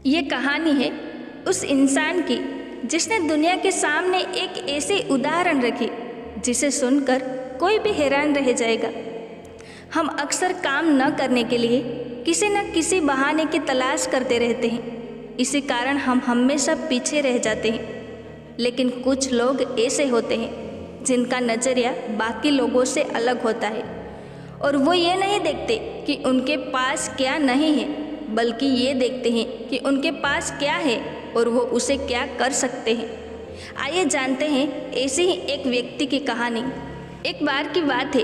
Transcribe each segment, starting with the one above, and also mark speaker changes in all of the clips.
Speaker 1: ये कहानी है उस इंसान की जिसने दुनिया के सामने एक ऐसी उदाहरण रखी जिसे सुनकर कोई भी हैरान रह जाएगा। हम अक्सर काम न करने के लिए किसी न किसी बहाने की तलाश करते रहते हैं। इसी कारण हम हमेशा पीछे रह जाते हैं। लेकिन कुछ लोग ऐसे होते हैं जिनका नज़रिया बाकी लोगों से अलग होता है और वो ये नहीं देखते कि उनके पास क्या नहीं है, बल्कि ये देखते हैं कि उनके पास क्या है और वो उसे क्या कर सकते हैं। आइए जानते हैं ऐसे ही एक व्यक्ति की कहानी। एक बार की बात है,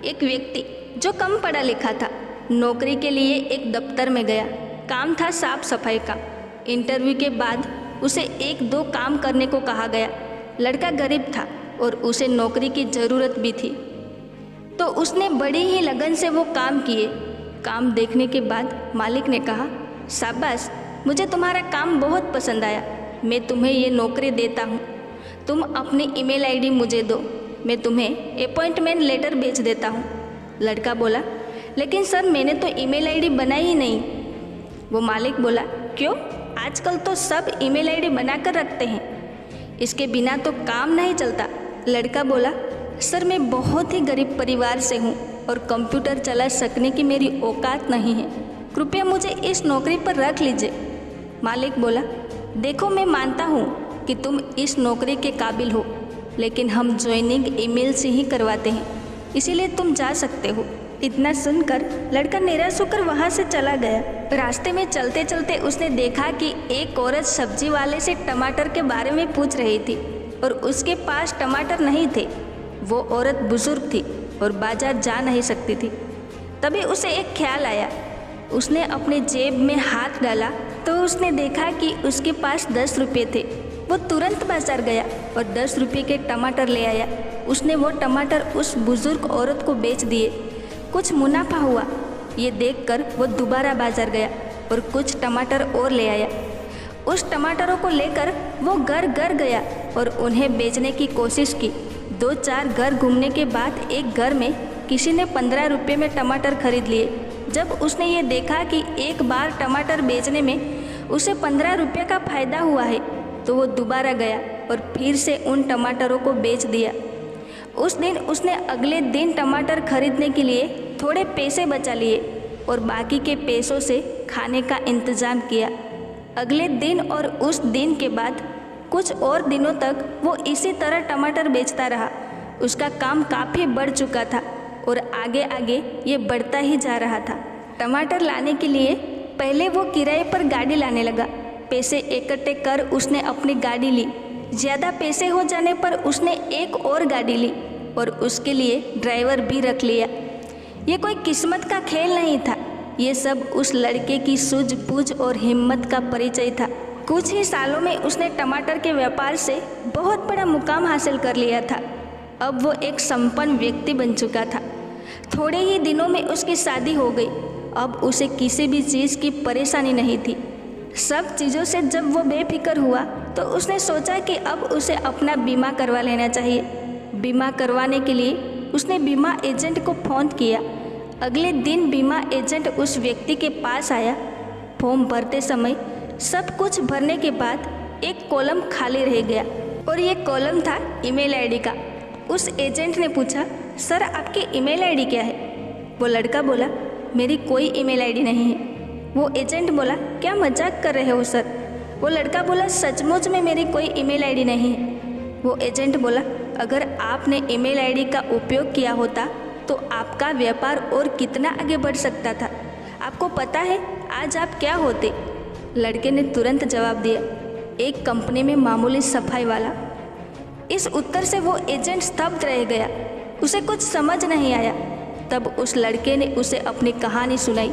Speaker 1: एक व्यक्ति जो कम पढ़ा लिखा था नौकरी के लिए एक दफ्तर में गया। काम था साफ सफाई का। इंटरव्यू के बाद उसे एक दो काम करने को कहा गया। लड़का गरीब था और उसे नौकरी की ज़रूरत भी थी, तो उसने बड़ी ही लगन से वो काम किए। काम देखने के बाद मालिक ने कहा, शाबाश, मुझे तुम्हारा काम बहुत पसंद आया, मैं तुम्हें ये नौकरी देता हूँ। तुम अपनी ईमेल आईडी मुझे दो, मैं तुम्हें अपॉइंटमेंट लेटर भेज देता हूँ। लड़का बोला, लेकिन सर मैंने तो ईमेल आईडी बनाई ही नहीं। वो मालिक बोला, क्यों? आजकल तो सब ईमेल आईडी बनाकर रखते हैं, इसके बिना तो काम नहीं चलता। लड़का बोला, सर मैं बहुत ही गरीब परिवार से हूँ और कंप्यूटर चला सकने की मेरी औकात नहीं है, कृपया मुझे इस नौकरी पर रख लीजिए। मालिक बोला, देखो मैं मानता हूँ कि तुम इस नौकरी के काबिल हो, लेकिन हम ज्वाइनिंग ईमेल से ही करवाते हैं, इसीलिए तुम जा सकते हो। इतना सुनकर लड़का निराश होकर वहाँ से चला गया। रास्ते में चलते चलते उसने देखा कि एक औरत सब्जी वाले से टमाटर के बारे में पूछ रही थी और उसके पास टमाटर नहीं थे। वो औरत बुजुर्ग थी और बाजार जा नहीं सकती थी। तभी उसे एक ख्याल आया। उसने अपने जेब में हाथ डाला तो उसने देखा कि उसके पास 10 रुपये थे। वो तुरंत बाजार गया और 10 रुपये के टमाटर ले आया। उसने वो टमाटर उस बुजुर्ग औरत को बेच दिए। कुछ मुनाफा हुआ। ये देखकर वो दोबारा बाजार गया और कुछ टमाटर और ले आया। उस टमाटरों को लेकर वो घर घर गया और उन्हें बेचने की कोशिश की। 2-4 घर घूमने के बाद एक घर में किसी ने 15 रुपये में टमाटर खरीद लिए। जब उसने ये देखा कि एक बार टमाटर बेचने में उसे 15 रुपये का फ़ायदा हुआ है, तो वो दोबारा गया और फिर से उन टमाटरों को बेच दिया। उस दिन उसने अगले दिन टमाटर खरीदने के लिए थोड़े पैसे बचा लिए और बाकी के पैसों से खाने का इंतज़ाम किया। अगले दिन और उस दिन के बाद कुछ और दिनों तक वो इसी तरह टमाटर बेचता रहा। उसका काम काफ़ी बढ़ चुका था और आगे आगे ये बढ़ता ही जा रहा था। टमाटर लाने के लिए पहले वो किराए पर गाड़ी लाने लगा। पैसे इकट्ठे कर उसने अपनी गाड़ी ली। ज़्यादा पैसे हो जाने पर उसने एक और गाड़ी ली और उसके लिए ड्राइवर भी रख लिया। ये कोई किस्मत का खेल नहीं था, ये सब उस लड़के की सूझबूझ और हिम्मत का परिचय था। कुछ ही सालों में उसने टमाटर के व्यापार से बहुत बड़ा मुकाम हासिल कर लिया था। अब वो एक संपन्न व्यक्ति बन चुका था। थोड़े ही दिनों में उसकी शादी हो गई। अब उसे किसी भी चीज़ की परेशानी नहीं थी। सब चीज़ों से जब वो बेफिक्र हुआ तो उसने सोचा कि अब उसे अपना बीमा करवा लेना चाहिए। बीमा करवाने के लिए उसने बीमा एजेंट को फ़ोन किया। अगले दिन बीमा एजेंट उस व्यक्ति के पास आया। फॉर्म भरते समय सब कुछ भरने के बाद एक कॉलम खाली रह गया और ये कॉलम था ईमेल आईडी का। उस एजेंट ने पूछा, सर आपकी ईमेल आईडी क्या है? वो लड़का बोला, मेरी कोई ईमेल आईडी नहीं है। वो एजेंट बोला, क्या मजाक कर रहे हो सर? वो लड़का बोला, सचमुच में मेरी कोई ईमेल आईडी नहीं है। वो एजेंट बोला, अगर आपने ईमेल आईडी का उपयोग किया होता तो आपका व्यापार और कितना आगे बढ़ सकता था। आपको पता है आज आप क्या होते? लड़के ने तुरंत जवाब दिया, एक कंपनी में मामूली सफाई वाला। इस उत्तर से वो एजेंट स्तब्ध रह गया। उसे कुछ समझ नहीं आया। तब उस लड़के ने उसे अपनी कहानी सुनाई,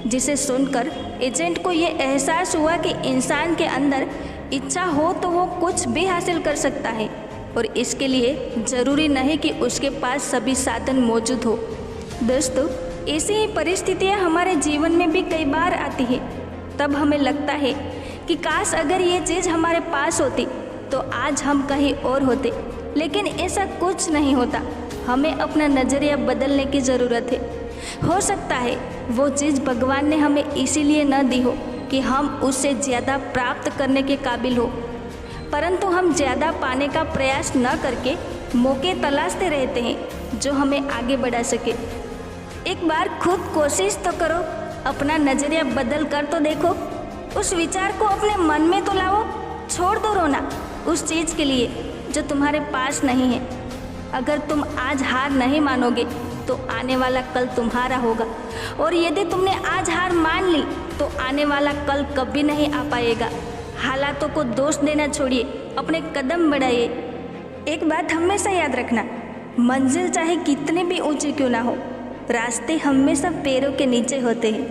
Speaker 1: जिसे सुनकर एजेंट को ये एहसास हुआ कि इंसान के अंदर इच्छा हो तो वो कुछ भी हासिल कर सकता है और इसके लिए ज़रूरी नहीं कि उसके पास सभी साधन मौजूद हो। दोस्तों, ऐसी ही परिस्थितियाँ हमारे जीवन में भी कई बार आती है। तब हमें लगता है कि काश अगर ये चीज़ हमारे पास होती तो आज हम कहीं और होते, लेकिन ऐसा कुछ नहीं होता। हमें अपना नज़रिया बदलने की ज़रूरत है। हो सकता है वो चीज़ भगवान ने हमें इसीलिए न दी हो कि हम उससे ज़्यादा प्राप्त करने के काबिल हो, परंतु हम ज़्यादा पाने का प्रयास न करके मौके तलाशते रहते हैं जो हमें आगे बढ़ा सके। एक बार खुद कोशिश तो करो, अपना नज़रिया बदल कर तो देखो, उस विचार को अपने मन में तो लाओ। छोड़ दो रोना उस चीज़ के लिए जो तुम्हारे पास नहीं है। अगर तुम आज हार नहीं मानोगे तो आने वाला कल तुम्हारा होगा, और यदि तुमने आज हार मान ली तो आने वाला कल कभी नहीं आ पाएगा। हालातों को दोष देना छोड़िए, अपने कदम बढ़ाइए। एक बात हमेशा याद रखना, मंजिल चाहे कितनी भी ऊंची क्यों ना हो, रास्ते हमेशा पैरों के नीचे होते हैं।